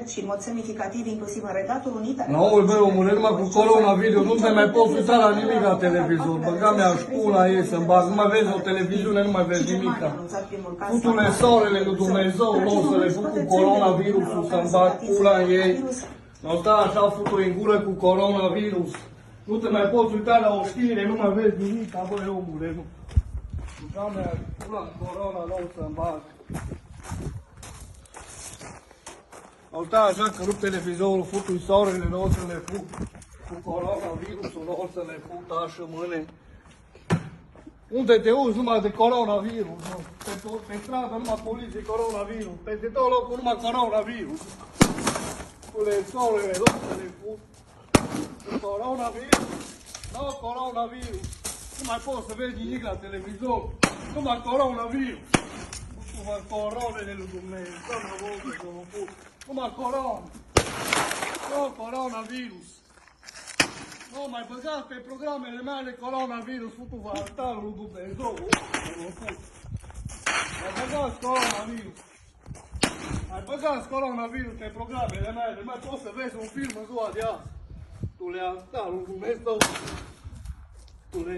și în mod semnificativ inclusiv în Regatul Unit. Nu, băi, omule, numai cu coronavirus, nu te mai poți uita la nimic la televizor. Băga mea șpuna ei să-mi bag, nu mai vezi o televiziune, nu mai vezi nimica. Putule soarele lui Dumnezeu, nu o să le fut cu coronavirusul, să-mi bag pula în ei. Nu sta așa futuri în gură cu coronavirus. Nu te mai poți uita la o știre, nu mai vezi nimic, băi, omule, nu. Băga mea pula în corona, nu o să-mi bag. Au stat așa că rup televizorul, futui soarele, nu o să le fut cu coronavirusul, nu o să le fut așa mâine. Unde te uzi numai de coronavirus, nu? Pe stradă numai poliție, coronavirus, peste tot locul numai coronavirus. Pule soarele, nu o să le fut cu coronavirus, nu coronavirus. Nu mai poți să vezi nimic la televizor, numai coronavirus. Numai coronele lui Dumnezeu, nu mă văd să mă put. Numai corona. Nu, coronavirus. Nu, mai băgați pe programele mele coronavirus, futu-vă altarul lui Dumnezeu. Mai băgați coronavirus. Mai băgați coronavirus pe programele mele. Mai poți să vezi un film în ziua de azi. Tu le altarul lui Dumnezeu.